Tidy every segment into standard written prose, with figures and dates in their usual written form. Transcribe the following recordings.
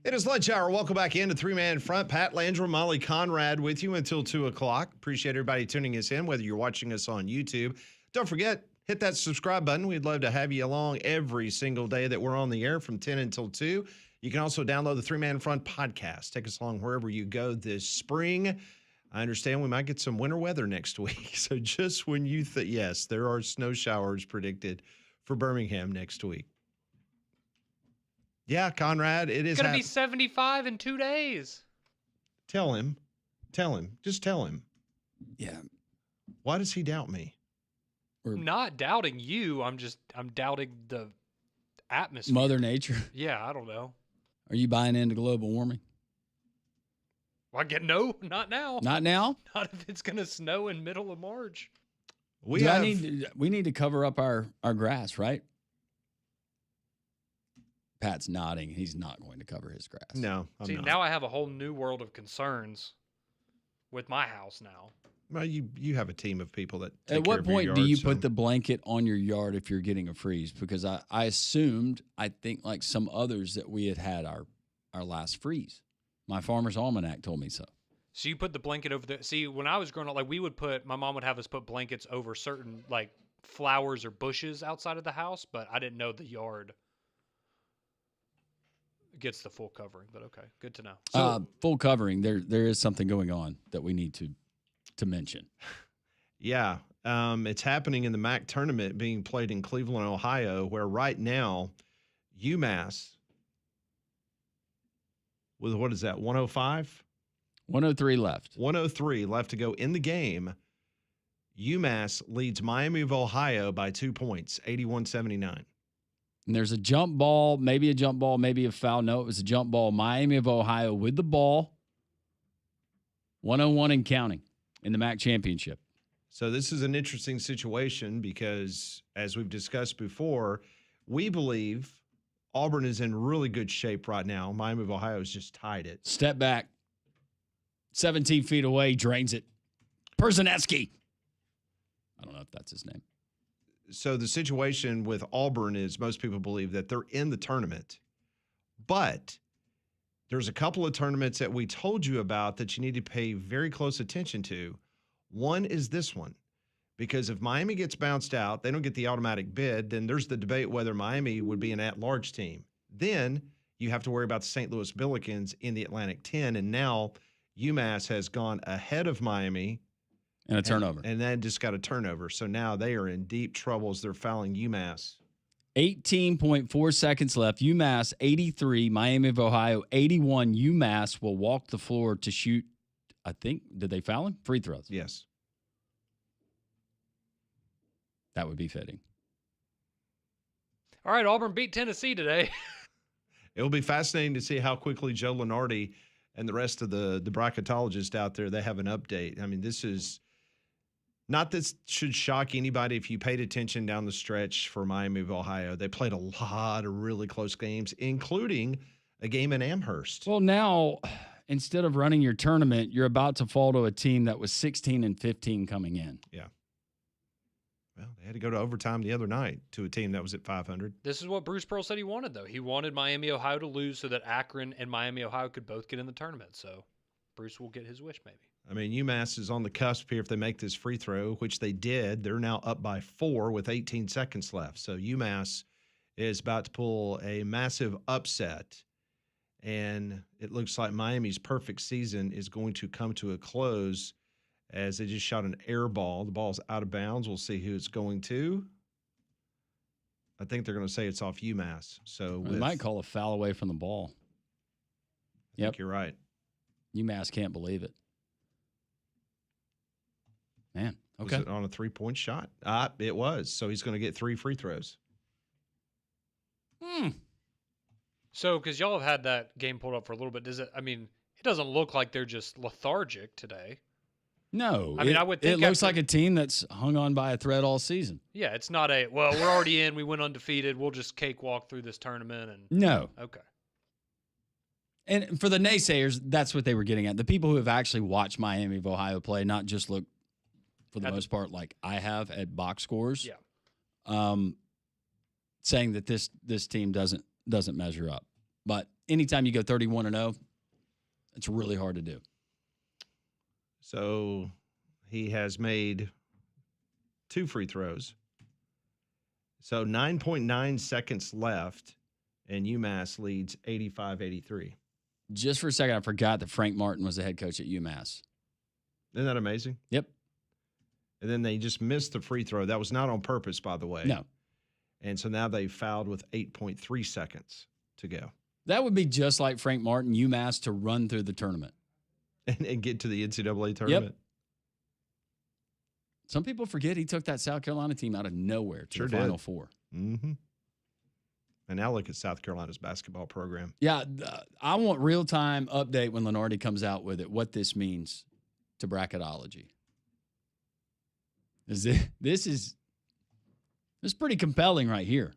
It is lunch hour. Welcome back into Three-Man Front. Pat Landrum, Molly Conrad with you until 2 o'clock. Appreciate everybody tuning us in, whether you're watching us on YouTube. Don't forget, hit that subscribe button. We'd love to have you along every single day that we're on the air from 10 until 2. You can also download the Three-Man Front podcast. Take us along wherever you go this spring. I understand we might get some winter weather next week. So just when you think, yes, there are snow showers predicted for Birmingham next week. Yeah, Conrad, it is going to be 75 in 2 days. Tell him. Just tell him. Yeah. Why does he doubt me? I'm not doubting you. I'm doubting the atmosphere. Mother Nature. Yeah, I don't know. Are you buying into global warming? Well, no, not now. Not now? Not if it's going to snow in middle of March. We need to cover up our grass, right? Pat's nodding. He's not going to cover his grass. No, I'm not. Now I have a whole new world of concerns with my house now. Well, you have a team of people that take At what care of your point yard, do you so. put the blanket on your yard if you're getting a freeze? Because I assumed, I think like some others, that we had our last freeze. My Farmer's Almanac told me so. So you put the blanket over the... See, when I was growing up, like my mom would have us put blankets over certain like flowers or bushes outside of the house, but I didn't know the yard gets the full covering. But okay, good to know. So, full covering. There is something going on that we need to mention. Yeah, it's happening in the MAC tournament being played in Cleveland, Ohio, where right now UMass with, what is that, 105? 103 left. 103 left to go in the game. UMass leads Miami of Ohio by 2 points, 81-79. And there's a jump ball, maybe a foul. No, it was a jump ball. Miami of Ohio with the ball. 101 and counting in the MAC championship. So this is an interesting situation because, as we've discussed before, we believe Auburn is in really good shape right now. Miami of Ohio has just tied it. Step back. 17 feet away, drains it. Persineski. I don't know if that's his name. So the situation with Auburn is most people believe that they're in the tournament. But there's a couple of tournaments that we told you about that you need to pay very close attention to. One is this one. Because if Miami gets bounced out, they don't get the automatic bid, then there's the debate whether Miami would be an at-large team. Then you have to worry about the St. Louis Billikens in the Atlantic 10, and now UMass has gone ahead of Miami. And a turnover. And then just got a turnover. So now they are in deep trouble as they're fouling UMass. 18.4 seconds left. UMass 83, Miami of Ohio 81. UMass will walk the floor to shoot, I think, did they foul him? Free throws. Yes. That would be fitting. All right, Auburn beat Tennessee today. It'll be fascinating to see how quickly Joe Lenardi and the rest of the bracketologists out there, they have an update. I mean, this is not this should shock anybody if you paid attention down the stretch for Miami of Ohio. They played a lot of really close games, including a game in Amherst. Well, now, instead of running your tournament, you're about to fall to a team that was 16-15 coming in. Yeah. Well, they had to go to overtime the other night to a team that was at 500. This is what Bruce Pearl said he wanted, though. He wanted Miami, Ohio to lose so that Akron and Miami, Ohio could both get in the tournament. So Bruce will get his wish, maybe. I mean, UMass is on the cusp here if they make this free throw, which they did. They're now up by 4 with 18 seconds left. So UMass is about to pull a massive upset. And it looks like Miami's perfect season is going to come to a close as they just shot an air ball. The ball's out of bounds. We'll see who it's going to. I think they're going to say it's off UMass. So We might call a foul away from the ball. I think you're right. UMass can't believe it. Man, okay. Was it on a three-point shot? It was. So he's going to get 3 free throws. So, because y'all have had that game pulled up for a little bit, it doesn't look like they're just lethargic today. No. I mean, I would think it looks like a team that's hung on by a thread all season. Yeah, it's not we're already in, we went undefeated, we'll just cakewalk through this tournament. No. Okay. And for the naysayers, that's what they were getting at. The people who have actually watched Miami of Ohio play, not just look, for the most part, like I have at box scores. Yeah. Saying that this team doesn't measure up. But anytime you go 31-0, it's really hard to do. So he has made 2 free throws. So 9.9 seconds left, and UMass leads 85-83. Just for a second, I forgot that Frank Martin was the head coach at UMass. Isn't that amazing? Yep. And then they just missed the free throw. That was not on purpose, by the way. No. And so now they fouled with 8.3 seconds to go. That would be just like Frank Martin, UMass, to run through the tournament. And get to the NCAA tournament. Yep. Some people forget he took that South Carolina team out of nowhere to Sure the Final did. Four. Mm-hmm. And now look at South Carolina's basketball program. Yeah, I want real-time update when Lenardi comes out with it, what this means to bracketology. This is pretty compelling right here.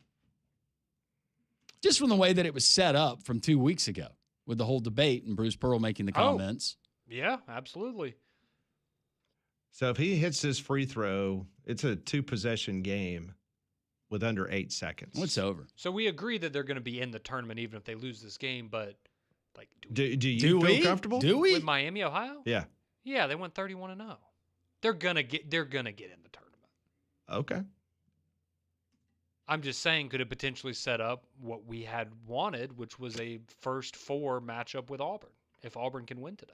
Just from the way that it was set up from 2 weeks ago with the whole debate and Bruce Pearl making the comments. Yeah, absolutely. So if he hits this free throw, it's a 2-possession game with under 8 seconds. It's over. So we agree that they're going to be in the tournament even if they lose this game, but like Do you feel comfortable? Do we? with Miami, Ohio? Yeah. Yeah, they went 31-0. They're going to get in the tournament. Okay. I'm just saying, could it potentially set up what we had wanted, which was a first 4 matchup with Auburn? If Auburn can win today,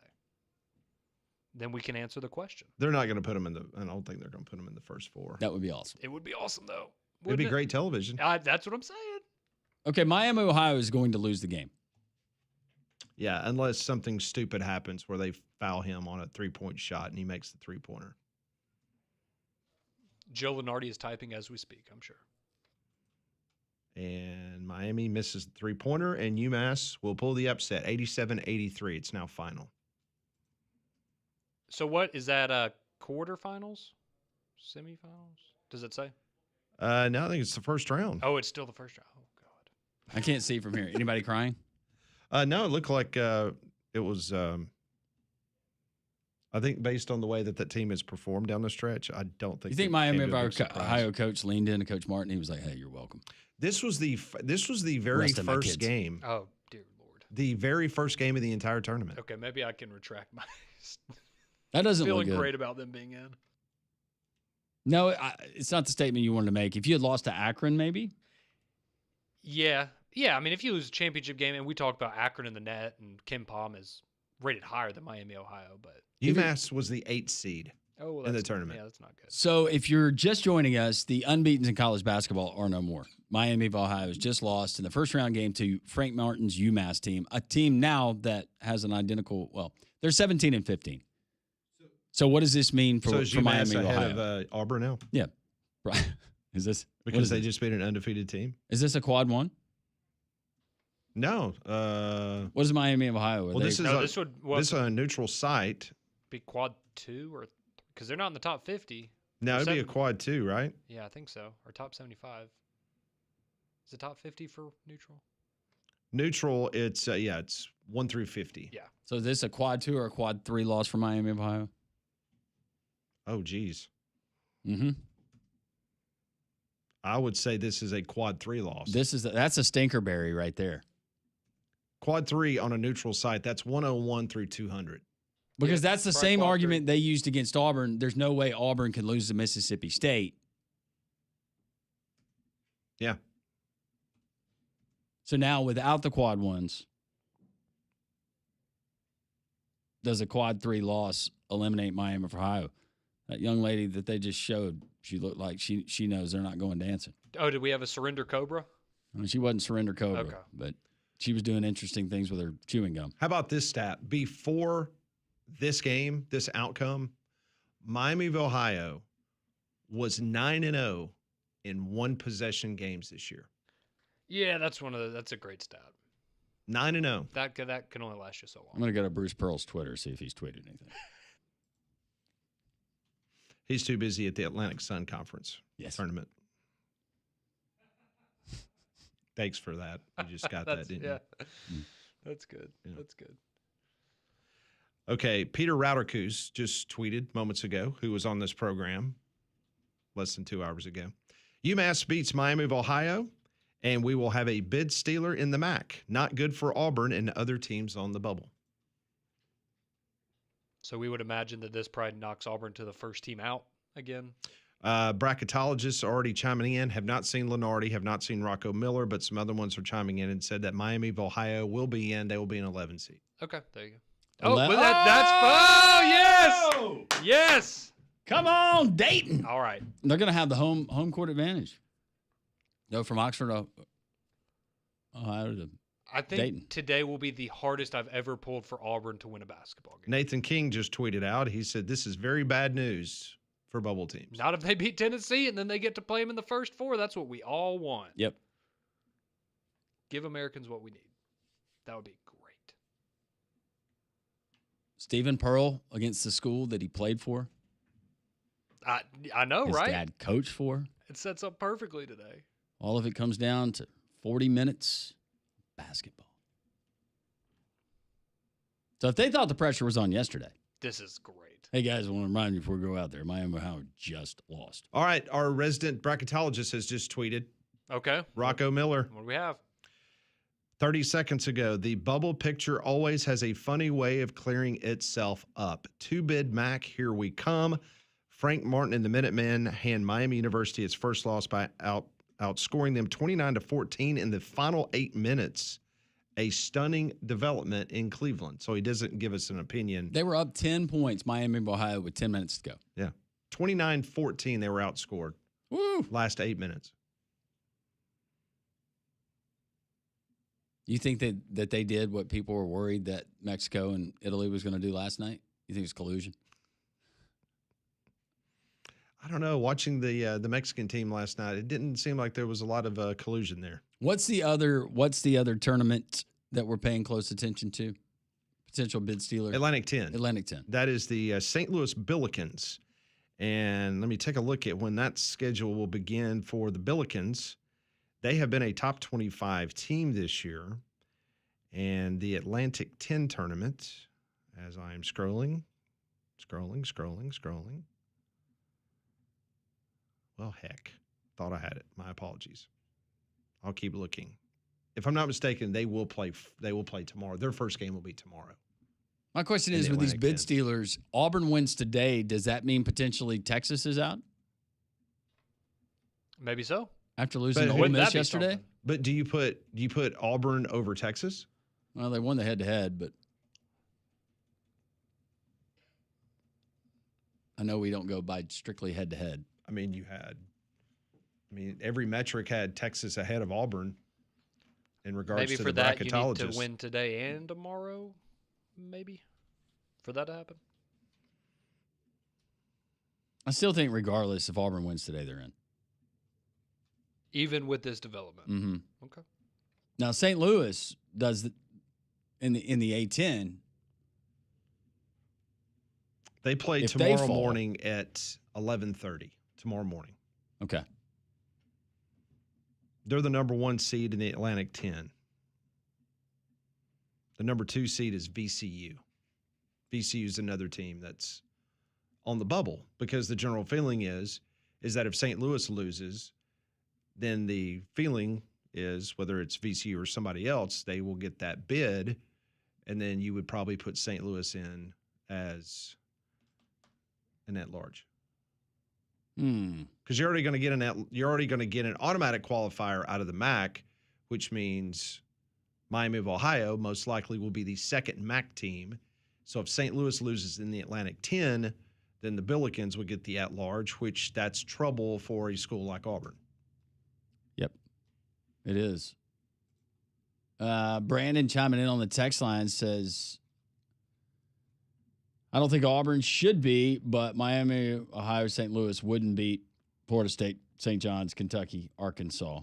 then we can answer the question. They're not going to put him in the – I don't think they're going to put him in the first 4. That would be awesome. It would be awesome, though. It'd be great television. That's what I'm saying. Okay, Miami, Ohio is going to lose the game. Yeah, unless something stupid happens where they foul him on a 3-point shot and he makes the 3-pointer. Joe Lenardi is typing as we speak, I'm sure. And Miami misses the 3-pointer, and UMass will pull the upset, 87-83. It's now final. So what is that? Quarterfinals, semifinals? Does it say? No, I think it's the first round. Oh, it's still the first round. Oh God. I can't see from here. Anybody crying? No, it looked like it was. I think based on the way that team has performed down the stretch, I don't think. You think it Miami came of to a our big surprise. Ohio coach leaned in to Coach Martin? He was like, "Hey, you're welcome." This was the very Rest of my kids. first game. Oh dear Lord. The very first game of the entire tournament. Okay, maybe I can retract my. That doesn't look Feeling good. great about them being in. No, it's not the statement you wanted to make. If you had lost to Akron, maybe. Yeah. I mean, if you lose a championship game, and we talked about Akron in the net, and Kim Palm is rated higher than Miami, Ohio, but UMass was the 8th seed well, in the tournament. Yeah, that's not good. So if you're just joining us, the unbeatens in college basketball are no more. Miami of Ohio has just lost in the first round game to Frank Martin's UMass team, a team now that has an identical. Well, they're 17-15. So what does this mean for is UMass Miami of ahead Ohio? of Auburn now? Yeah, right. Is this Because they just beat an undefeated team? Is this a quad one? No. What is Miami of Ohio? Well, this this is a neutral site. be quad 2 or because they're not in the top 50. No, Or it'd be a seven- quad 2, right? Yeah, I think so. Or top 75. Is it top 50 for neutral? Neutral, it's 1 through 50. Yeah. So is this a quad 2 or a quad 3 loss for Miami of Ohio? Oh, geez. Mm-hmm. I would say this is a quad 3 loss. That's a stinkerberry right there. Quad 3 on a neutral site, that's 101 through 200. Because Yeah, that's the probably same quad argument they used against Auburn. There's no way Auburn can lose to Mississippi State. Yeah. So now without the quad ones, does a quad 3 loss eliminate Miami of Ohio? That young lady that they just showed, she looked like she knows they're not going dancing. Oh, did we have a surrender Cobra? I mean, she wasn't Surrender Cobra, Okay. but she was doing interesting things with her chewing gum. How about this stat? Before this game, this outcome, Miami of Ohio was 9-0 in 1-possession games this year. Yeah, that's a great stat. 9-0. That can only last you so I'm long. going to go to Bruce Pearl's Twitter, see if he's tweeted anything. He's too busy at the Atlantic Sun Conference tournament. Thanks for that. You just got that, didn't you? That's good. Yeah. That's good. Okay, Peter Rauterkus just tweeted moments ago, who was on this program less than 2 hours ago. UMass beats Miami of Ohio And we will have a bid stealer in the MAC. Not good for Auburn and other teams on the bubble. So we would imagine that this probably knocks Auburn to the first team out again. Bracketologists are already chiming in. Have not seen Lenardi, have not seen Rocco Miller, but some other ones are chiming in and said that Miami of Ohio will be in. They will be an 11 seed. Okay, there you go. Oh, but that's yes, yes. Come on, Dayton. All right, They're going to have the home court advantage. Go from Oxford to Ohio to I think Dayton. Today will be the hardest I've ever pulled for Auburn to win a basketball game. Nathan King just tweeted out. He said, this is very bad news for bubble teams. Not if they beat Tennessee and then they get to play them in the first four. That's what we all want. Yep. Give Americans what we need. That would be great. Stephen Pearl against the school that he played for. I know, His right? dad coached for. It sets up perfectly today. All of it comes down to 40 minutes basketball. So if they thought the pressure was on yesterday. This is great. Hey, guys, I want to remind you before we go out there, Miami of Ohio just lost. All right. Our resident bracketologist has just tweeted. Okay. Rocco Miller. What do we have? 30 seconds ago, the bubble picture always has a funny way of clearing itself up. Two-bid MAC, here we come. Frank Martin and the Minutemen hand Miami University its first loss by outscoring them 29-14 in the final 8 minutes. A stunning development in Cleveland. So he doesn't give us an opinion. They were up 10 points, Miami of Ohio, with 10 minutes to go. Yeah. 29-14, they were outscored. Woo! Last 8 minutes. You think that they did what people were worried that Mexico and Italy was going to do last night? You think it's collusion? I don't know. Watching the Mexican team last night, it didn't seem like there was a lot of collusion there. What's the other tournament that we're paying close attention to? Potential bid stealer. Atlantic 10. Atlantic 10. That is the St. Louis Billikens. And let me take a look at when that schedule will begin for the Billikens. They have been a top 25 team this year. And the Atlantic 10 tournament, as I am scrolling. Well, heck. Thought I had it. My apologies. I'll keep looking. If I'm not mistaken, they will play tomorrow. Their first game will be tomorrow. My question In is, the with these Atlantic bid 10. stealers, Auburn wins today. Does that mean potentially Texas is out Maybe so. after losing But to Ole Wouldn't Miss that be yesterday? something? But do you put Auburn over Texas? Well, they won the head-to-head, but I know we don't go by strictly head-to-head. I mean, every metric had Texas ahead of Auburn in regards Maybe to for the that you need bracketologists. to win today and tomorrow. Maybe for that to happen. I still think regardless, if Auburn wins today, they're in. Even with this development. Mm-hmm. Okay. Now, St. Louis does in the A10. They play If they tomorrow fall- morning at 11:30. Tomorrow morning. Okay. They're the number 1 seed in the Atlantic 10. The number 2 seed is VCU. VCU is another team that's on the bubble because the general feeling is that if St. Louis loses, then the feeling is whether it's VCU or somebody else, they will get that bid, and then you would probably put St. Louis in as an at-large. Because you're already going to get an automatic qualifier out of the MAC, which means Miami of Ohio most likely will be the second MAC team. So if St. Louis loses in the Atlantic 10, then the Billikens would get the at-large, which that's trouble for a school like Auburn. Yep, it is. Brandon chiming in on the text line says, I don't think Auburn should be, but Miami, Ohio, St. Louis wouldn't beat Florida State, St. John's, Kentucky, Arkansas.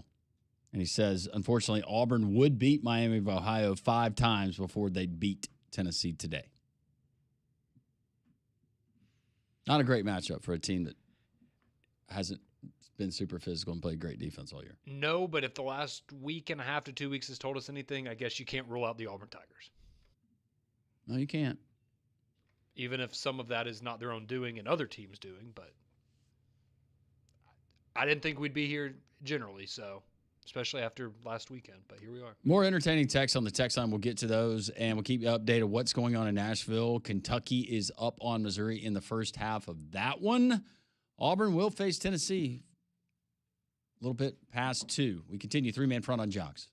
And he says, unfortunately, Auburn would beat Miami of Ohio 5 times before they'd beat Tennessee today. Not a great matchup for a team that hasn't been super physical and played great defense all year. No, but if the last week and a half to 2 weeks has told us anything, I guess you can't rule out the Auburn Tigers. No, you can't. Even if some of that is not their own doing and other teams doing, but I didn't think we'd be here generally, so especially after last weekend. But here we are. More entertaining texts on the text line. We'll get to those, and we'll keep you updated what's going on in Nashville. Kentucky is up on Missouri in the first half of that one. Auburn will face Tennessee a little bit past 2. We continue 3-man front on Jocks.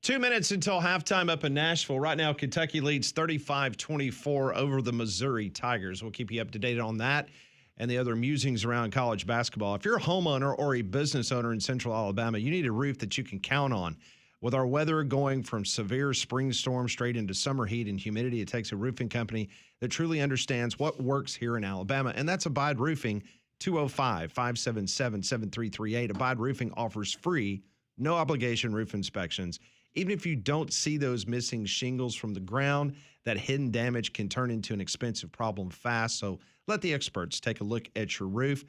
Two minutes until halftime up in Nashville. Right now, Kentucky leads 35-24 over the Missouri Tigers. We'll keep you up to date on that and the other musings around college basketball. If you're a homeowner or a business owner in Central Alabama, you need a roof that you can count on. With our weather going from severe spring storm straight into summer heat and humidity, it takes a roofing company that truly understands what works here in Alabama, and that's Abide Roofing, 205-577-7338. Abide Roofing offers free, no obligation roof inspections. Even if you don't see those missing shingles from the ground, that hidden damage can turn into an expensive problem fast. So let the experts take a look at your roof.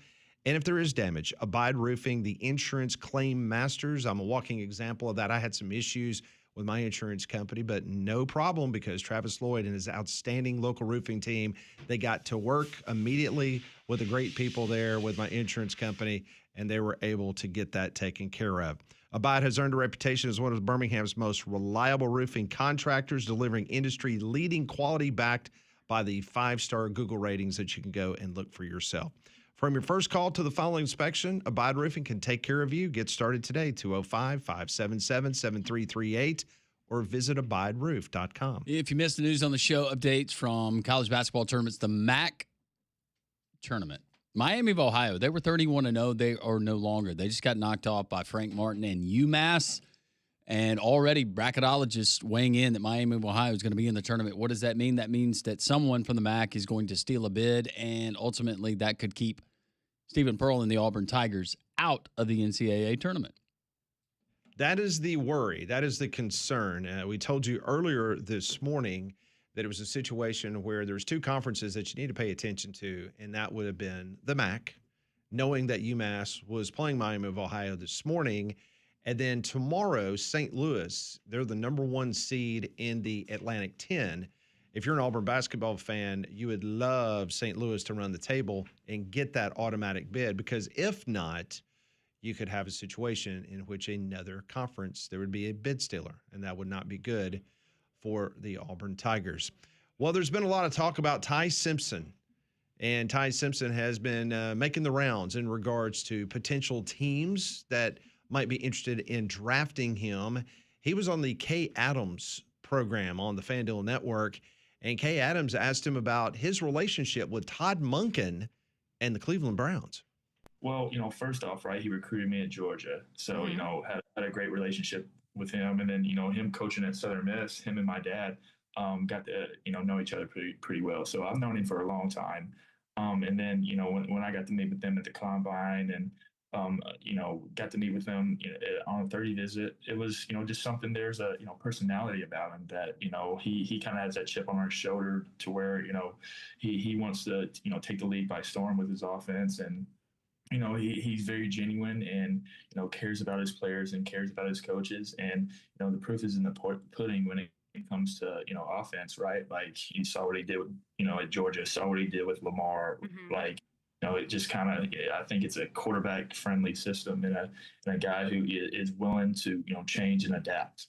And if there is damage, Abide Roofing, the insurance claim masters. I'm a walking example of that. I had some issues with my insurance company, but no problem because Travis Lloyd and his outstanding local roofing team, they got to work immediately with the great people there with my insurance company, and they were able to get that taken care of. Abide has earned a reputation as one of Birmingham's most reliable roofing contractors, delivering industry-leading quality backed by the 5-star Google ratings that you can go and look for yourself. From your first call to the final inspection, Abide Roofing can take care of you. Get started today, 205-577-7338, or visit abideroof.com. If you missed the news on the show, updates from college basketball tournaments, the MAC tournament. Miami of Ohio, they were 31-0. They are no longer. They just got knocked off by Frank Martin and UMass. And already bracketologists weighing in that Miami of Ohio is going to be in the tournament. What does that mean? That means that someone from the MAC is going to steal a bid, and ultimately that could keep Stephen Pearl and the Auburn Tigers out of the NCAA tournament. That is the worry. That is the concern. We told you earlier this morning that it was a situation where there's two conferences that you need to pay attention to, and that would have been the MAC, knowing that UMass was playing Miami of Ohio this morning. And then tomorrow, St. Louis, they're the number 1 seed in the Atlantic 10. If you're an Auburn basketball fan, you would love St. Louis to run the table and get that automatic bid, because if not, you could have a situation in which another conference, there would be a bid stealer, and that would not be good for the Auburn Tigers. Well, there's been a lot of talk about Ty Simpson, and Ty Simpson has been making the rounds in regards to potential teams that might be interested in drafting him. He was on the Kay Adams program on the FanDuel Network, and Kay Adams asked him about his relationship with Todd Monken and the Cleveland Browns. Well, first off, right, he recruited me at Georgia. So, had a great relationship with him. And then, him coaching at Southern Miss, him and my dad got to, know each other pretty well. So I've known him for a long time. And then, when I got to meet with them at the Combine and, got to meet with him on a 30 visit, it was, just something, there's a, personality about him that, he kind of has that chip on his shoulder to where, he wants to, take the league by storm with his offense. And, he's very genuine and, cares about his players and cares about his coaches. And, the proof is in the pudding when it comes to, offense, right? Like you saw what he did with, at Georgia, saw what he did with Lamar, like, it just kind of, I think it's a quarterback friendly system and a guy who is willing to, change and adapt.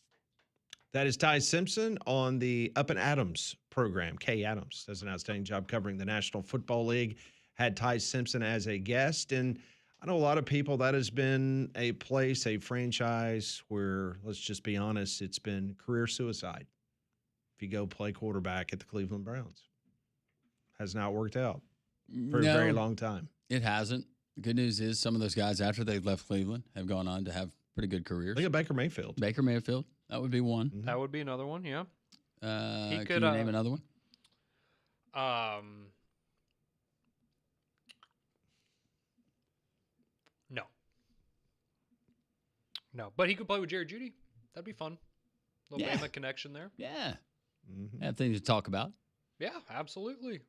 That is Ty Simpson on the Up and Adams program. Kay Adams does an outstanding job covering the National Football League. Had Ty Simpson as a guest. And I know a lot of people, that has been a place, a franchise where, let's just be honest, it's been career suicide. If you go play quarterback at the Cleveland Browns. Has not worked out for a very long time. It hasn't. The good news is some of those guys, after they've left Cleveland, have gone on to have pretty good careers. Look at Baker Mayfield. Baker Mayfield. That would be one. Mm-hmm. That would be another one, yeah. Can you name another one? No, but he could play with Jerry Jeudy. That'd be fun. Little Bama connection there. Yeah. Have things to talk about. Yeah, absolutely.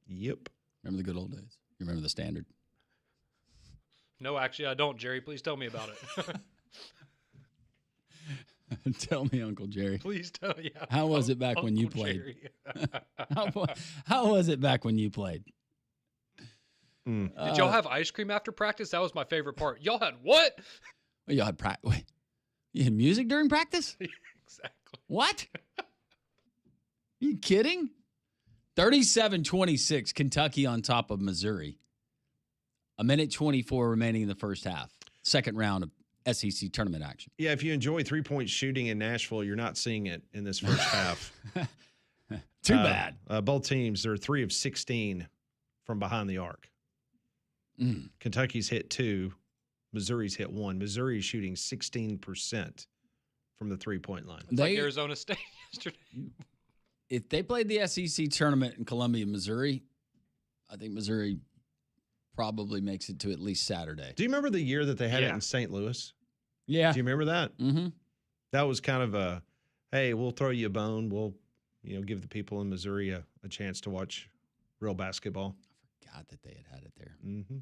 Yep. Remember the good old days? You remember the Standard? No, actually, I don't, Jerry. Please tell me about it. Tell me, Uncle Jerry. Please tell me. Yeah. How was it back when you played? How was it back when you played? Did y'all have ice cream after practice? That was my favorite part. Y'all had what? Well, y'all had Wait, you had music during practice? Exactly. What? Are you kidding? 37-26, Kentucky on top of Missouri. 1:24 remaining in the first half. Second round of SEC tournament action. Yeah, if you enjoy three-point shooting in Nashville, you're not seeing it in this first half. Too bad. Both teams are 3 of 16 from behind the arc. Kentucky's hit 2. Missouri's hit 1. Missouri's shooting 16% from the three-point line. It's like Arizona State yesterday. If they played the SEC tournament in Columbia, Missouri, I think Missouri probably makes it to at least Saturday. Do you remember the year that they had it in St. Louis? Yeah. Do you remember that? Mm-hmm. That was kind of a, hey, we'll throw you a bone. We'll, give the people in Missouri a chance to watch real basketball. I forgot that they had it there. Mm-hmm.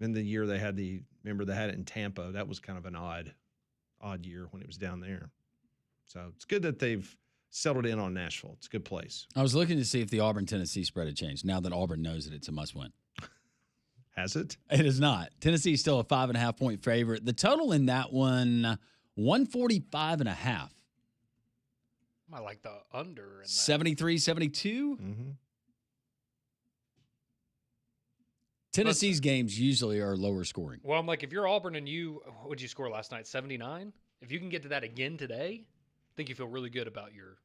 And the year they had remember they had it in Tampa. That was kind of an odd year when it was down there. So it's good that they've settled in on Nashville. It's a good place. I was looking to see if the Auburn-Tennessee spread had changed. Now that Auburn knows that it's a must-win. Has it? It is not. Tennessee's still a 5.5-point favorite. The total in that one, 145.5. I like the under. 73-72. Mm-hmm. Tennessee's games usually are lower scoring. Well, I'm like, if you're Auburn and what would you score last night? 79? If you can get to that again today, I think you feel really good about your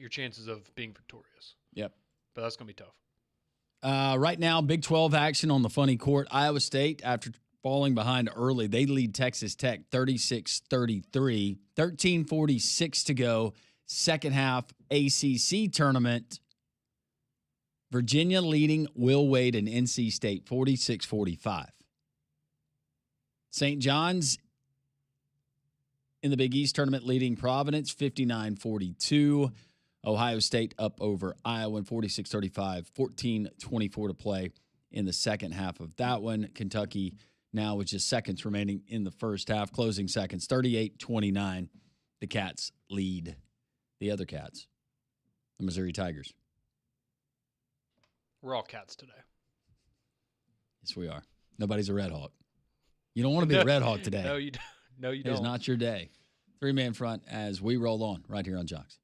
chances of being victorious. Yep. But that's going to be tough. Right now, Big 12 action on the funny court. Iowa State, after falling behind early, they lead Texas Tech 36-33. 13:46 to go. Second half ACC tournament. Virginia leading Will Wade and NC State 46-45. St. John's in the Big East tournament leading Providence 59-42. Ohio State up over Iowa 46-35, 14:24 to play in the second half of that one. Kentucky now with just seconds remaining in the first half, closing seconds, 38-29. The Cats lead the other Cats, the Missouri Tigers. We're all Cats today. Yes, we are. Nobody's a Red Hawk. You don't want to be a Red Hawk today. No, you don't. No, you It is don't. not your day. Three-man front as we roll on right here on Jocks.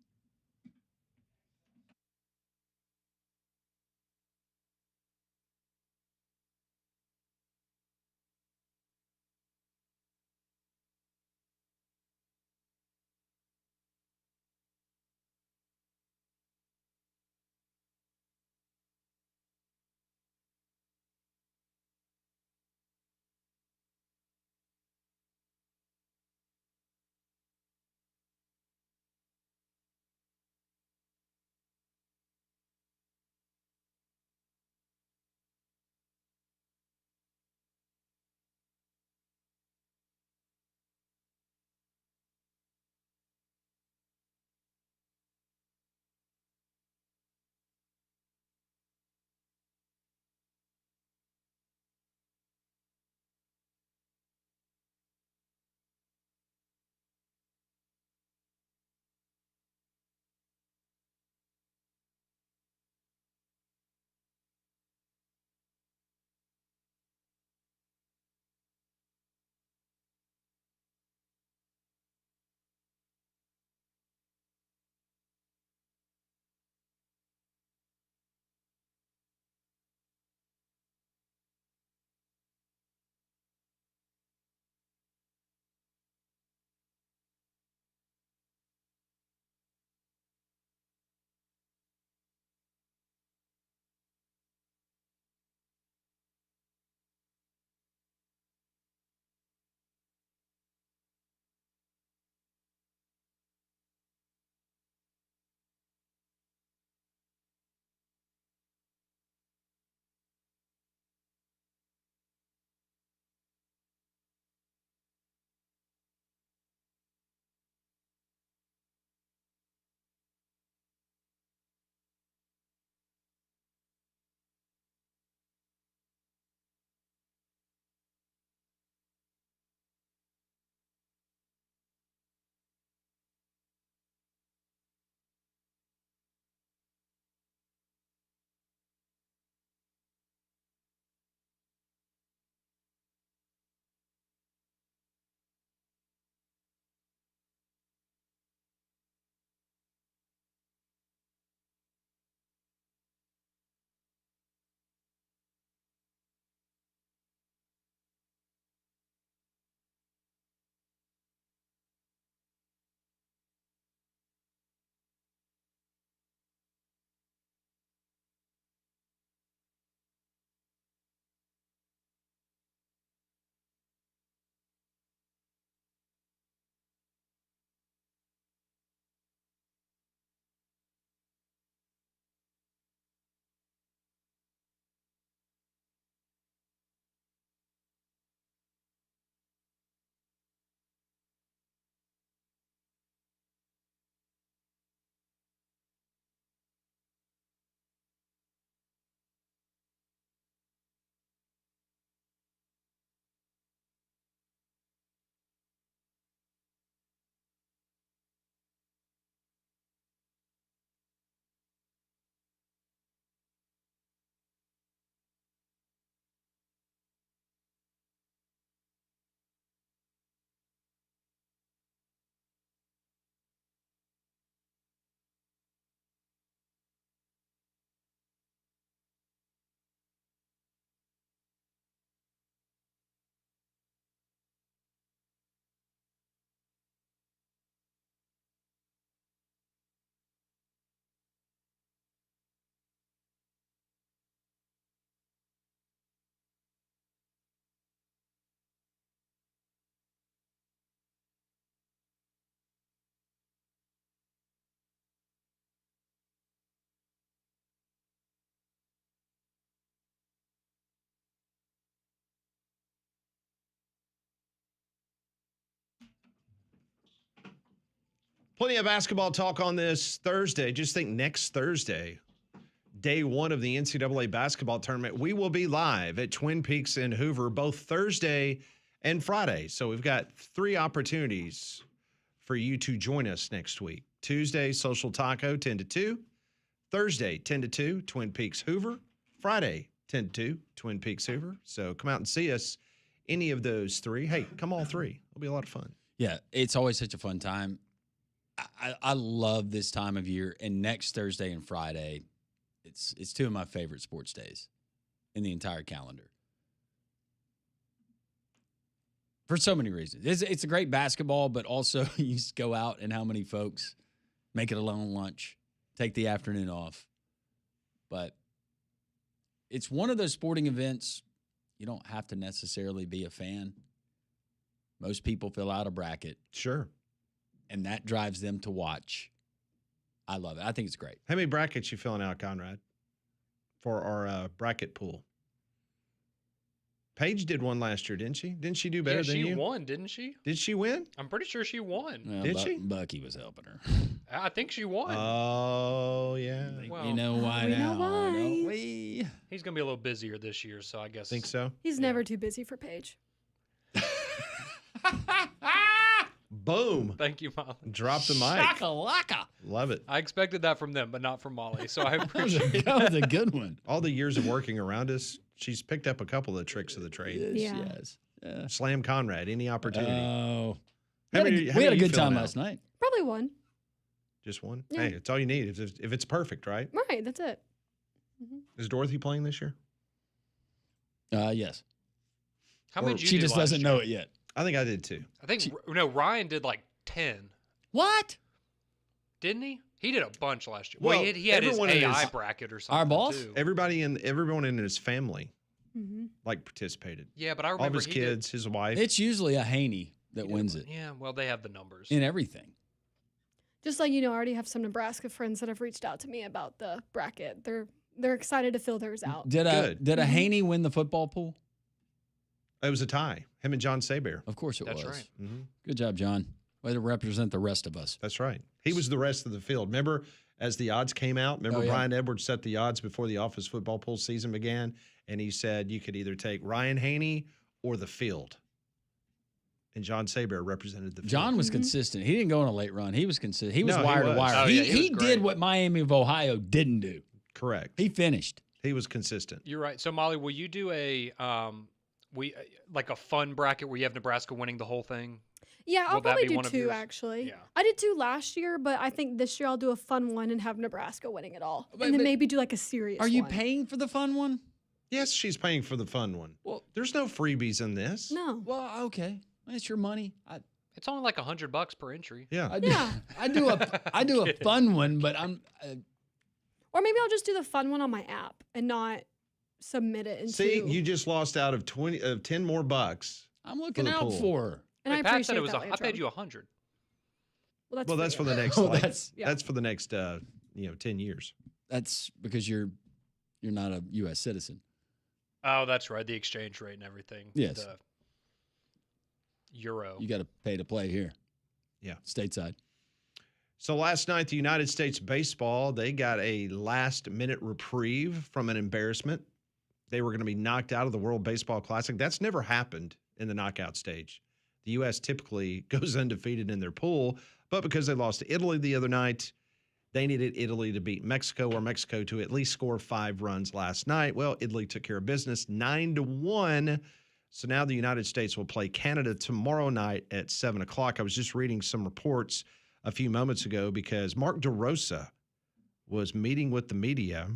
Plenty of basketball talk on this Thursday. Just think next Thursday, day one of the NCAA basketball tournament, we will be live at Twin Peaks in Hoover both Thursday and Friday. So we've got 3 opportunities for you to join us next week. Tuesday, Social Taco, 10 to 2. Thursday, 10 to 2, Twin Peaks Hoover. Friday, 10 to 2, Twin Peaks Hoover. So come out and see us any of those 3. Hey, come all 3. It'll be a lot of fun. Yeah, it's always such a fun time. I love this time of year, and next Thursday and Friday, it's 2 of my favorite sports days in the entire calendar. For so many reasons. It's a great basketball, but also you just go out and how many folks make it a long lunch, take the afternoon off. But it's one of those sporting events you don't have to necessarily be a fan. Most people fill out a bracket. Sure. And that drives them to watch. I love it. I think it's great. How many brackets you filling out, Conrad, for our bracket pool? Paige did one last year, didn't she? Didn't she do better than you? She won, didn't she? Did she win? I'm pretty sure she won. Well, Did she? Bucky was helping her. I think she won. Oh, yeah. Well, You know why we know now, why. don't we? he's going to be a little busier this year, so I guess. Think so? He's never too busy for Paige. Boom. Thank you, Molly. Drop the mic. Shakalaka. Love it. I expected that from them, but not from Molly, so I appreciate it. That was a good one. All the years of working around us, she's picked up a couple of tricks of the trade. Yeah. Yes. Yeah. Slam Conrad, any opportunity. Oh. How We many- how had many a you good time filling out? last night. Probably one. Just one? Yeah. Hey, it's all you need if it's perfect, right? Right, that's it. Is Dorothy playing this year? Yes. How Or many did you She do just last doesn't year? know it yet. I think I did too. I think, no, Ryan did like 10, What? didn't he? He did a bunch last year. Well, Well, he had his everyone in AI his- bracket or something. Our boss? Too. Everyone in his family Mm-hmm. participated. Yeah, but I All remember of his he did- kids, his wife. It's usually a Haney that he did wins one. it Yeah, well, they have the numbers. in everything. Just like, I already have some Nebraska friends that have reached out to me about the bracket. They're excited to fill theirs out. Did Good. a Mhm. Haney win the football pool? It was a tie. Him and John Saber. Of course it That's was. right. Mm-hmm. Good job, John. Way to represent the rest of us. That's right. He was the rest of the field. Remember, as the odds came out, Oh, yeah. Brian Edwards set the odds before the office football pool season began, and he said you could either take Ryan Haney or the field. And John Saber represented the field. John was Mhm. consistent. He didn't go on a late run. He was consistent. He was No, he wire to was. wire. Oh, he yeah, he was did great. what Miami of Ohio didn't do. Correct. He finished. He was consistent. You're right. So, Molly, will you do like a fun bracket where you have Nebraska winning the whole thing? Yeah, I'll Will that probably be do one of 2 yours? actually. Yeah. I did 2 last year, but I think this year I'll do a fun one and have Nebraska winning it all. But- and then but- maybe do like a serious Are you one. paying for the fun one? Yes, she's paying for the fun one. Well, There's no freebies in this. No. well, okay. It's your money. It's only like $100 per entry. Yeah. I do, Yeah. I do a kidding. fun one, but I'm Or maybe I'll just do the fun one on my app and not submit it into See, you just lost out of 10 more bucks. looking the out pool. for her. and I Wait, Pat appreciate said it was. that, I Landrum. paid you 100. Well, that's Well, that's for free. the next Oh, like, that's- yeah. that's for the next 10 years. That's because you're not a U.S. citizen. Oh, that's right. The exchange rate and everything. Yes. The euro. You got to pay to play here. Yeah. Stateside. So last night, the United States baseball, they got a last-minute reprieve from an embarrassment. They were going to be knocked out of the World Baseball Classic. That's never happened in the knockout stage. The U.S. typically goes undefeated in their pool, but because they lost to Italy the other night, they needed Italy to beat Mexico or Mexico to at least score 5 runs last night. Well, Italy took care of business 9-1. So now the United States will play Canada tomorrow night at 7 o'clock. I was just reading some reports a few moments ago because Mark DeRosa was meeting with the media,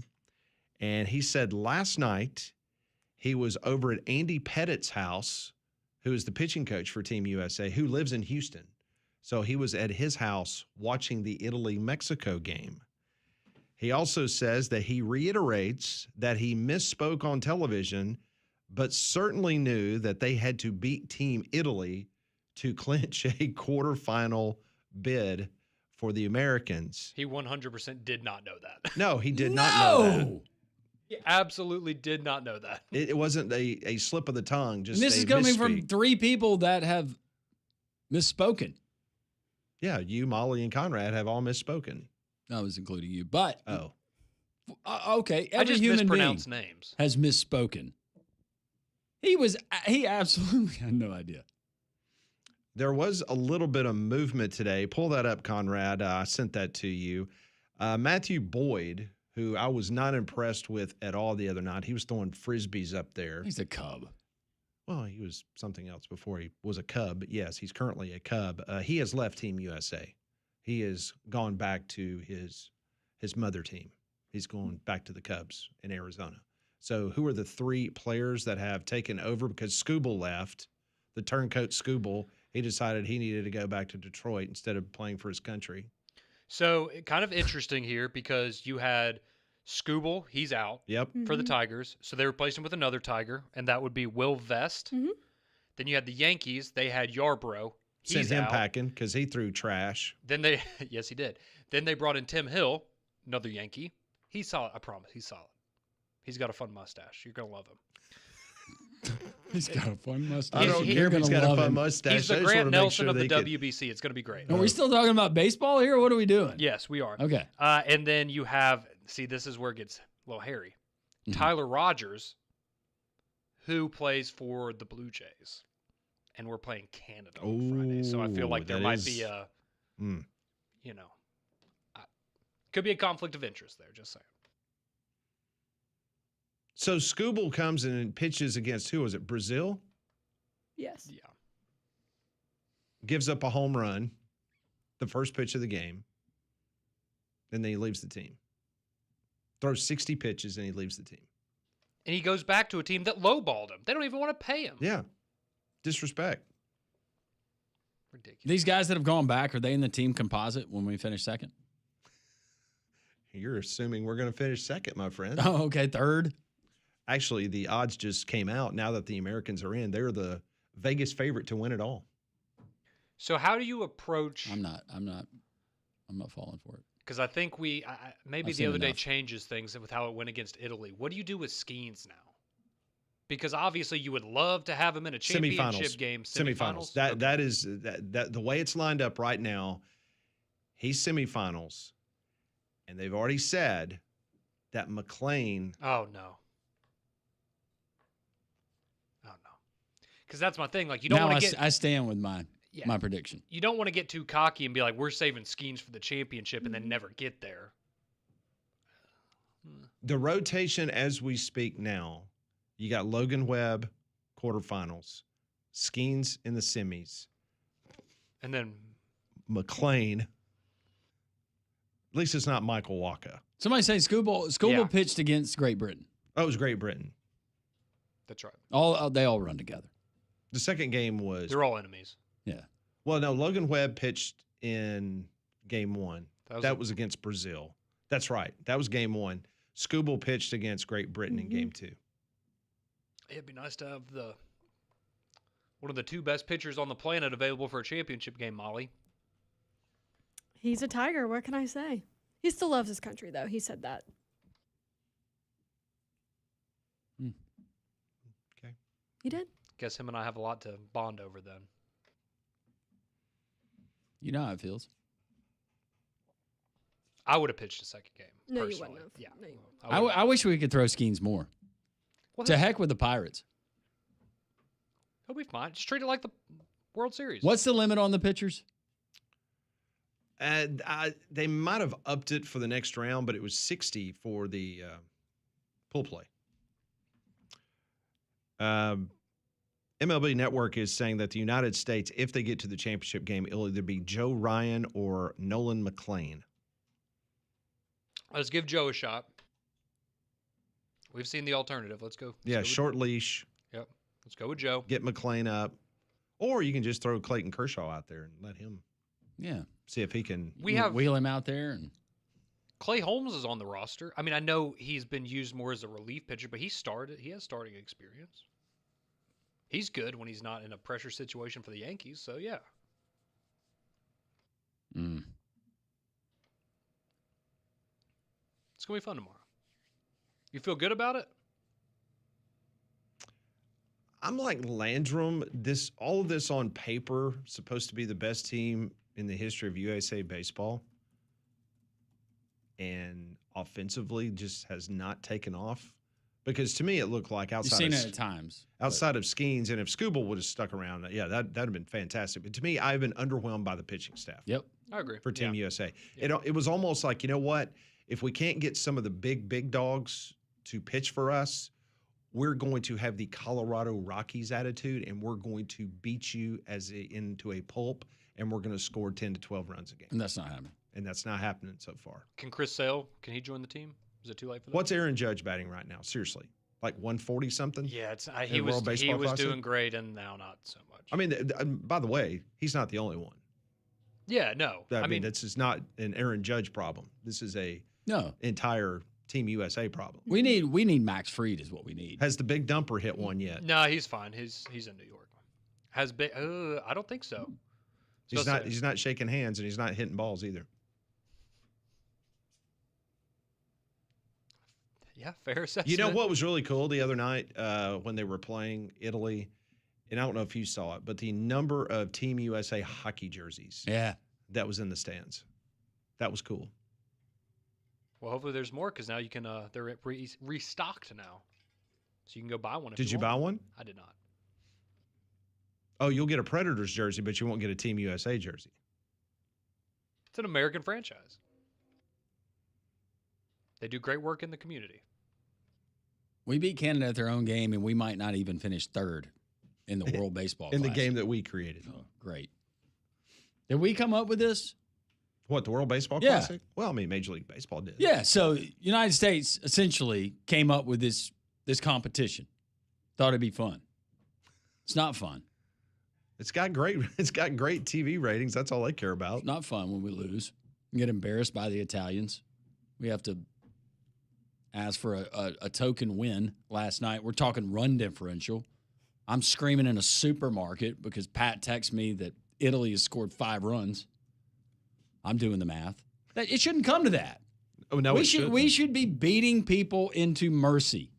and he said last night he was over at Andy Pettit's house, who is the pitching coach for Team USA, who lives in Houston. So he was at his house watching the Italy-Mexico game. He also says that he reiterates that he misspoke on television, but certainly knew that they had to beat Team Italy to clinch a quarterfinal bid for the Americans. He 100% did not know that. No, he did not know that. No! He absolutely did not know that. It wasn't a slip of the tongue. Just And this a is coming from misspeak. 3 people that have misspoken. Yeah, you, Molly, and Conrad have all misspoken. I was including you, but Oh, okay. I Every just human being mispronounce names. has misspoken. He absolutely had no idea. there was a little bit of movement today. Pull that up, Conrad. I sent that to you. Matthew Boyd, who I was not impressed with at all the other night, he was throwing frisbees up there. He's a Cub. Well, he was something else before he was a Cub. But yes, he's currently a Cub. He has left Team USA. He has gone back to his mother team. He's going back to the Cubs in Arizona. So who are the three players that have taken over? Because Scooble left, the turncoat Scooble, he decided he needed to go back to Detroit instead of playing for his country. So kind of interesting here because you had Scooble, he's out Yep. for the Tigers. So they replaced him with another Tiger, and that would be Will Vest. Mhm. Then you had the Yankees. They had Yarbrough. Sent He's him out. packing because he threw trash. Then they, yes, he did. Then they brought in Tim Hill, another Yankee. He's solid. I promise. He's solid. He's got a fun mustache. You're going to love him. He's got a fun mustache. I don't he- care if You're he's gonna got a love fun him. mustache. He's the I just Grant wanna make Nelson sure of the they could- WBC. It's going to be great. Are we still talking about baseball here? Or what are we doing? Yes, we are. Okay. And then you have, see, this is where it gets a little hairy. Mhm. Tyler Rogers, who plays for the Blue Jays. And we're playing Canada on Friday. So I feel like there that might is- be a, Mm. you know, could be a conflict of interest there, just saying. So Scooble comes in and pitches against who was it? Brazil? Yes. Yeah. Gives up a home run, the first pitch of the game, and then he leaves the team. Throws 60 pitches and he leaves the team. And he goes back to a team that lowballed him. They don't even want to pay him. Yeah. Disrespect. Ridiculous. These guys that have gone back, are they in the team composite when we finish second? You're assuming we're going to finish second, my friend. Oh, okay. Third. Actually, the odds just came out now that the Americans are in. They're the Vegas favorite to win it all. So how do you approach? I'm not falling for it. Because I think maybe I've the seen other day enough. changes things with how it went against Italy. What do you do with Skeens now? Because obviously you would love to have him in a championship game. Semifinals. Okay. That is that the way it's lined up right now. He's semifinals, and they've already said that McLean. Oh no. Oh no. Because that's my thing. Like you don't Now want to get. I stand with my Yeah. prediction. You don't want to get too cocky and be like, we're saving Skeens for the championship and then Mhm. never get there. The rotation as we speak now, you got Logan Webb, quarterfinals, Skeens in the semis, And then McLean. At least it's not Michael Walker. Somebody say Scooble Yeah. pitched against Great Britain. Oh, it was Great Britain. that's right. They all run together. The second game was They're all enemies. Yeah. well, no. Logan Webb pitched in game one. That was against Brazil. That's right. That was game one. Scooble pitched against Great Britain in game two. It'd be nice to have one of the two best pitchers on the planet available for a championship game, Molly. He's a Tiger. What can I say? He still loves his country, though. He said that. Okay. He did. Guess him and I have a lot to bond over then. You know how it feels. I would have pitched a second game. No, you personally. wouldn't have. Yeah. No, you I wish we could throw Skeens more. Well, To heck with the Pirates. he'll be fine. Just treat it like the World Series. What's the limit on the pitchers? And they might have upped it for the next round, but it was 60 for the pool play. MLB Network is saying that the United States, if they get to the championship game, it'll either be Joe Ryan or Nolan McLean. Let's give Joe a shot. We've seen the alternative. Let's go. Let's Yeah, go with- short leash, Yep. Let's go with Joe. get McLean up. Or you can just throw Clayton Kershaw out there and let him Yeah. see if he can. We have wheel him out there and Clay Holmes is on the roster. I mean, I know he's been used more as a relief pitcher, but he started. He has starting experience. He's good when he's not in a pressure situation for the Yankees. So yeah, it's gonna be fun tomorrow. You feel good about it? I'm like Landrum. All of this on paper supposed to be the best team in the history of USA baseball, and offensively just has not taken off. Because to me, it looked like You've outside seen of it at times. but- outside of Skeens, and if Scooble would have stuck around, yeah, that'd have been fantastic. But to me, I've been underwhelmed by the pitching staff Yep. I agree. for Team Yeah. USA. Yeah. It was almost like, you know what? If we can't get some of the big dogs to pitch for us, we're going to have the Colorado Rockies attitude, and we're going to beat you into a pulp, and we're going to score 10 to 12 runs a game. And that's not happening. And that's not happening so far. Can Chris Sale, can he join the team? Is it too late for that? What's Aaron Judge batting right now? Seriously, like 140 something? Yeah, it's in he was World Baseball Classic? doing great, and now not so much. I mean, by the way, he's not the only one. yeah, no. I mean, this is not an Aaron Judge problem. This is a No. entire Team USA problem. We need Max Fried is what we need. Has the big dumper hit one yet? No, he's fine. He's in New York. Has big? I don't think so. He's Supposed not. to- He's not shaking hands, and he's not hitting balls either. Yeah, fair assessment. You know what was really cool the other night when they were playing Italy, and I don't know if you saw it, but the number of Team USA hockey jerseys Yeah. that was in the stands, that was cool. Well, hopefully there's more because now you can. They're restocked now, so you can go buy one. If Did you buy want. one? I did not. Oh, you'll get a Predators jersey, but you won't get a Team USA jersey. It's an American franchise. They do great work in the community. We beat Canada at their own game, and we might not even finish third in the World Baseball In the Classic. game that we created. Oh, great. Did we come up with this? What, the World Baseball Yeah. Classic? Well, I mean, Major League Baseball did. Yeah. So United States essentially came up with this competition. Thought it'd be fun. It's not fun. It's got great TV ratings. That's all they care about. It's not fun when we lose. We get embarrassed by the Italians. We have to ask for a token win last night. We're talking run differential. I'm screaming in a supermarket because Pat texts me that Italy has scored 5 runs. I'm doing the math. It shouldn't come to that. Oh no, we should be beating people into mercy.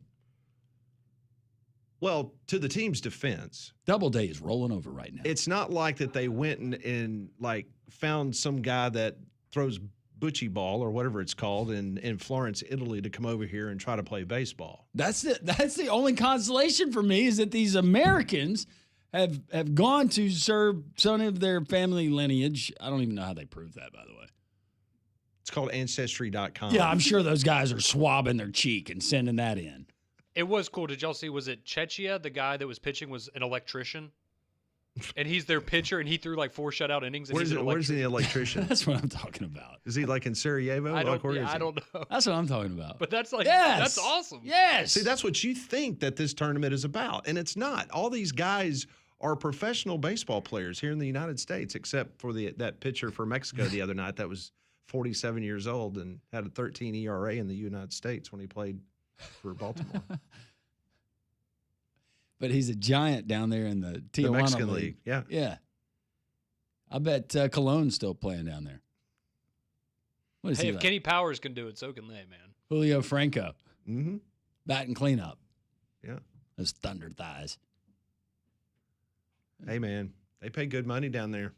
Well, to the team's defense, Doubleday is rolling over right now. it's not like that they went and like found some guy that throws bocce ball or whatever it's called in Florence, Italy, to come over here and try to play baseball. That's the only consolation for me is that these Americans have gone to serve some of their family lineage. I don't even know how they prove that, by the way. It's called Ancestry.com. Yeah, I'm sure those guys are swabbing their cheek and sending that in. It was cool. Did y'all see? Was it Chechia, the guy that was pitching, was an electrician? And he's their pitcher, and he threw like 4 shutout innings. And Where's he's an the electrician? That's what I'm talking about. Is he like in Sarajevo? I Like, where is I he? don't know. That's what I'm talking about. But that's like Yes! that's awesome. Yes. See, that's what you think that this tournament is about, and it's not. All these guys are professional baseball players here in the United States, except for that pitcher for Mexico the other night that was 47 years old and had a 13 ERA in the United States when he played for Baltimore. But he's a giant down there in the Tijuana The Mexican League. Yeah. Yeah. I bet Cologne's still playing down there. What is Hey, he if like? Kenny Powers can do it, so can they, man. Julio Franco, Mm-hmm. bat and cleanup. Yeah. Those thunder thighs. Hey, man, they pay good money down there.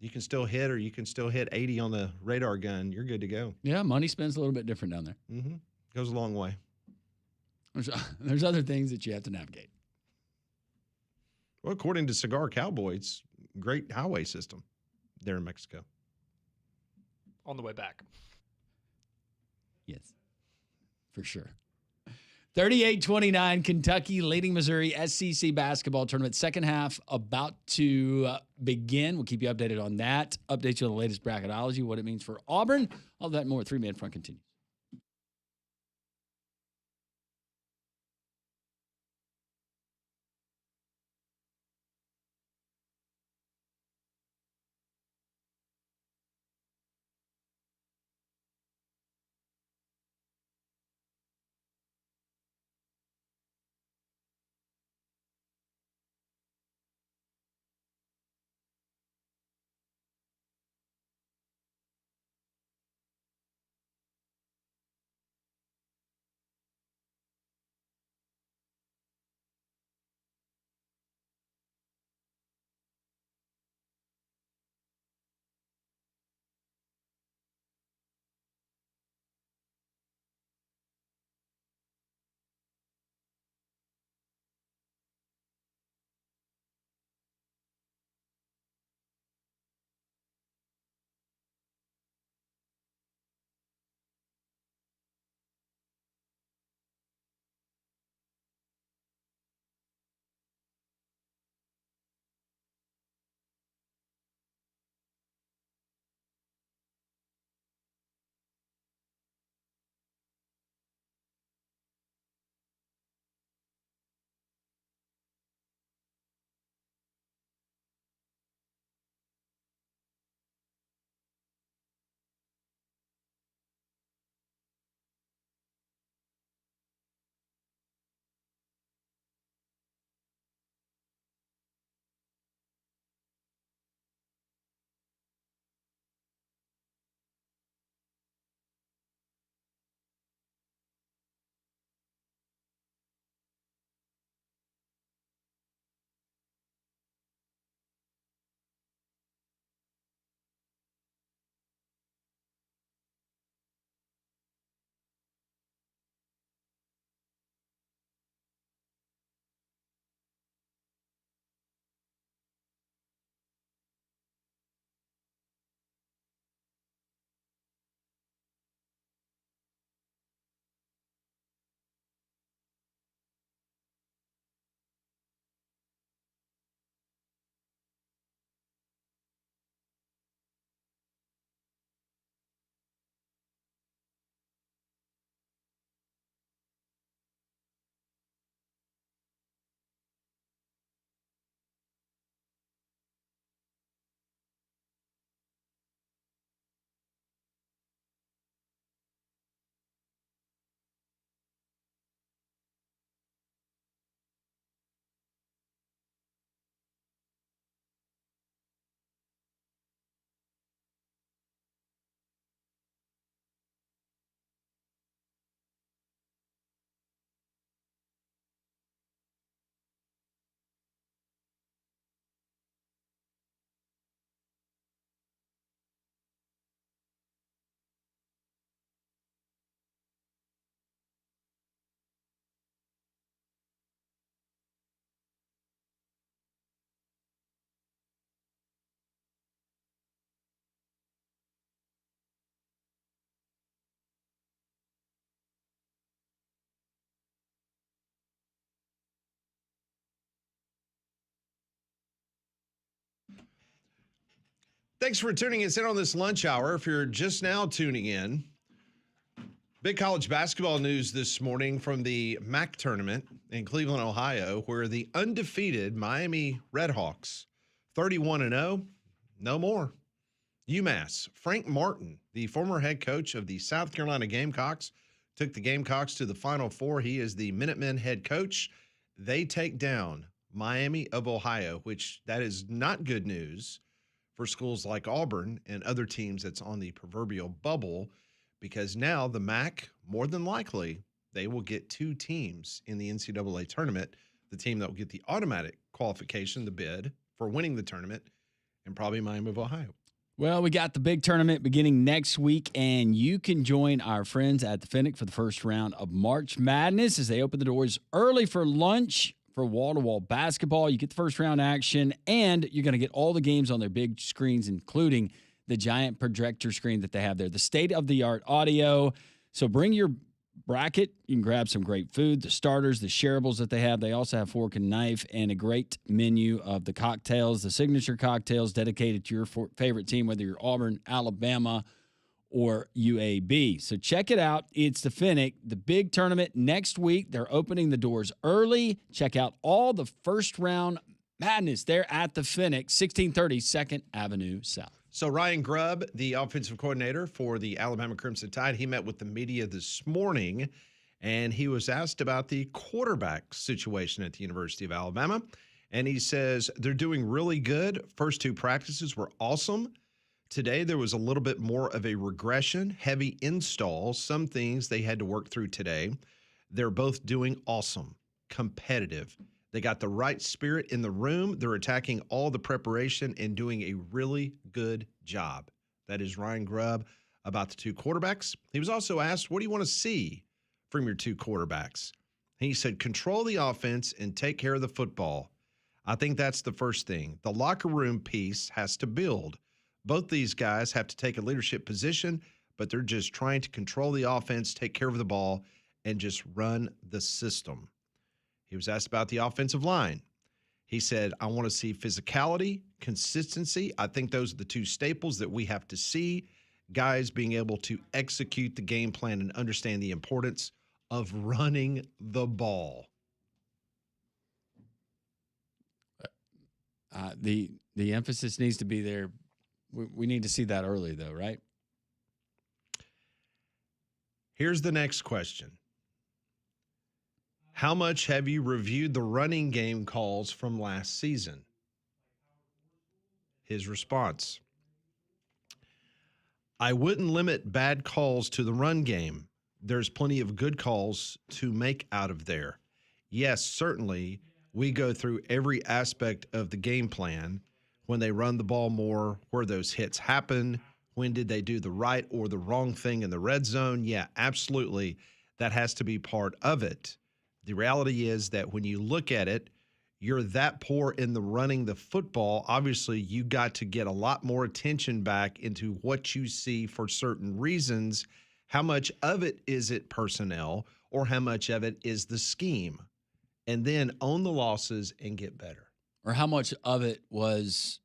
You can still hit, or you can still hit 80 on the radar gun. You're good to go. Yeah, money spends a little bit different down there. Mm-hmm. Goes a long way. There's other things that you have to navigate. Well, according to Cigar Cowboy, it's a great highway system there in Mexico. On the way back. Yes, for sure. 38-29, Kentucky leading Missouri SEC basketball tournament. Second half about to begin. We'll keep you updated on that. Update you on the latest bracketology, what it means for Auburn. All that and more. 3-minute front continues. Thanks for tuning us in on this lunch hour. If you're just now tuning in, big college basketball news this morning from the MAC tournament in Cleveland, Ohio, where the undefeated Miami Redhawks, 31-0, no more. UMass, Frank Martin, the former head coach of the South Carolina Gamecocks, took the Gamecocks to the Final Four. He is the Minutemen head coach. They take down Miami of Ohio, which that is not good news for schools like Auburn and other teams that's on the proverbial bubble, because now the MAC, more than likely, they will get two teams in the NCAA tournament. The team that will get the automatic qualification, the bid for winning the tournament, and probably Miami of Ohio. Well, we got the big tournament beginning next week, and you can join our friends at the Fennec for the first round of March Madness as they open the doors early for lunch for wall-to-wall basketball. You get the first round action, and you're going to get all the games on their big screens, including the giant projector screen that they have there, the state-of-the-art audio. So bring your bracket. You can grab some great food, the starters, the shareables that they have. They also have fork and knife and a great menu of the cocktails, the signature cocktails dedicated to your favorite team, whether you're Auburn, Alabama, or UAB. So check it out. It's the Fennec, the big tournament next week. They're opening the doors early. Check out all the first round madness there at the Fennec, 1630 2nd Avenue South. So Ryan Grubb, the offensive coordinator for the Alabama Crimson Tide, he met with the media this morning, and he was asked about the quarterback situation at the University of Alabama. And he says they're doing really good. First two practices were awesome. Today there was a little bit more of a regression, heavy install, some things they had to work through today. They're both doing awesome, competitive. They got the right spirit in the room. They're attacking all the preparation and doing a really good job. That is Ryan Grubb about the two quarterbacks. He was also asked, what do you want to see from your two quarterbacks? He said, control the offense and take care of the football. I think that's the first thing. The locker room piece has to build. Both these guys have to take a leadership position, but they're just trying to control the offense, take care of the ball, and just run the system. He was asked about the offensive line. He said, I want to see physicality, consistency. I think those are the two staples that we have to see. Guys being able to execute the game plan and understand the importance of running the ball. The emphasis needs to be there. We need to see that early, though, right? Here's the next question. How much have you reviewed the running game calls from last season? His response, I wouldn't limit bad calls to the run game. There's plenty of good calls to make out of there. Yes, certainly, we go through every aspect of the game plan. When they run the ball more, where those hits happen, when did they do the right or the wrong thing in the red zone? Yeah, absolutely. That has to be part of it. The reality is that when you look at it, you're that poor in the running the football. Obviously, you got to get a lot more attention back into what you see for certain reasons. How much of it is it personnel, or how much of it is the scheme? And then own the losses and get better. Or how much of it was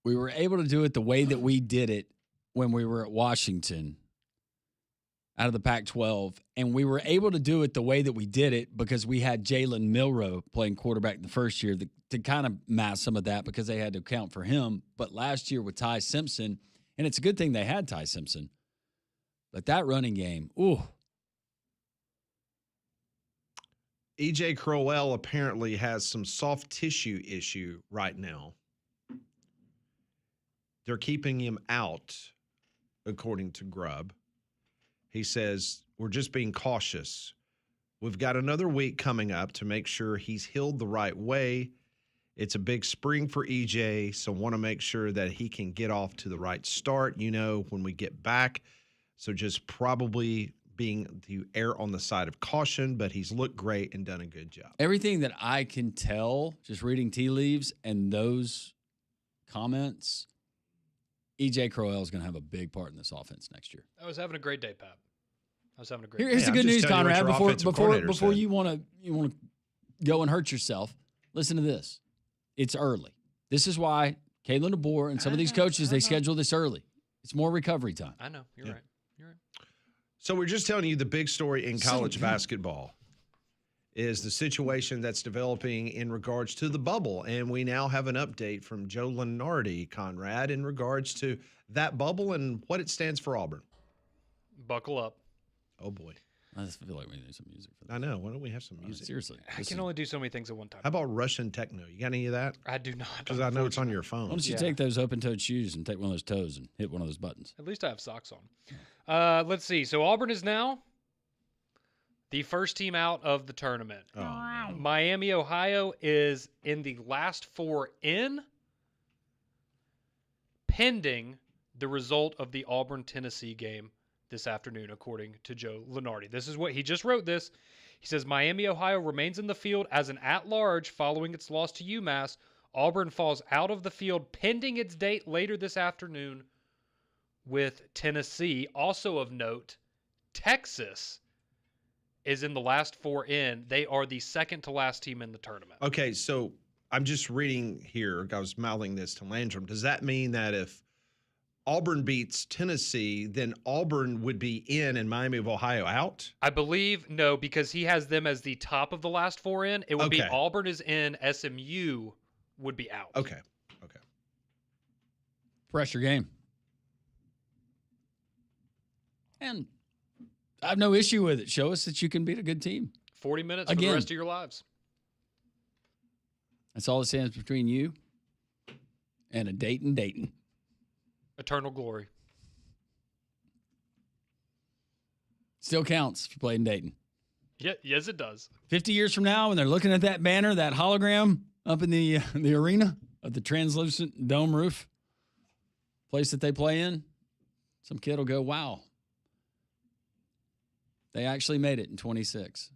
we were able to do it the way that we did it when we were at Washington out of the Pac-12, and we were able to do it the way that we did it because we had Jalen Milroe playing quarterback the first year to kind of mask some of that because they had to account for him. But last year with Ty Simpson, and it's a good thing they had Ty Simpson, but that running game, ooh. E.J. Crowell apparently has some soft tissue issue right now. They're keeping him out, according to Grubb. He says, we're just being cautious. We've got another week coming up to make sure he's healed the right way. It's a big spring for EJ, so want to make sure that he can get off to the right start, when we get back. So just probably being to err on the side of caution, but he's looked great and done a good job. Everything that I can tell, just reading tea leaves and those comments, E.J. Crowell is going to have a big part in this offense next year. I was having a great day, Pat. I was having a great day. Here's the I'm good just news, telling you what Conrad. your offensive coordinator Before said. you want to go and hurt yourself, listen to this. It's early. This is why Kalen DeBoer and some of these coaches, they schedule this early. It's more recovery time. I know. You're right. You're right. So we're just telling you the big story in college basketball is the situation that's developing in regards to the bubble. And we now have an update from Joe Lunardi, Conrad, in regards to that bubble and what it stands for Auburn. Buckle up. Oh, boy. I just feel like we need some music for this. I know. Why don't we have some music? Seriously. I can only do so many things at one time. How about Russian techno? You got any of that? I do not. Because I know it's on your phone. Why don't you take those open-toed shoes and take one of those toes and hit one of those buttons? At least I have socks on. Let's see. So Auburn is now the first team out of the tournament. Oh, no. Miami, Ohio is in the last 4 in, pending the result of the Auburn-Tennessee game this afternoon, according to Joe Lunardi. This is what he just wrote this. He says, Miami, Ohio remains in the field as an at-large following its loss to UMass. Auburn falls out of the field pending its date later this afternoon with Tennessee. Also of note, Texas is in the last 4 in. They are the second to last team in the tournament. Okay, so I'm just reading here. I was mouthing this to Landrum. Does that mean that if Auburn beats Tennessee, then Auburn would be in and Miami of Ohio out? I believe no, because he has them as the top of the last 4 in. It would be Auburn is in, SMU would be out. Okay. Pressure game. And I have no issue with it. Show us that you can beat a good team. 40 minutes for the rest of your lives. That's all that stands between you and a Dayton. Eternal glory. Still counts if you play in Dayton. Yeah, yes, it does. 50 years from now, when they're looking at that banner, that hologram up in the arena of the translucent dome roof place that they play in, some kid will go, wow. They actually made it in 26.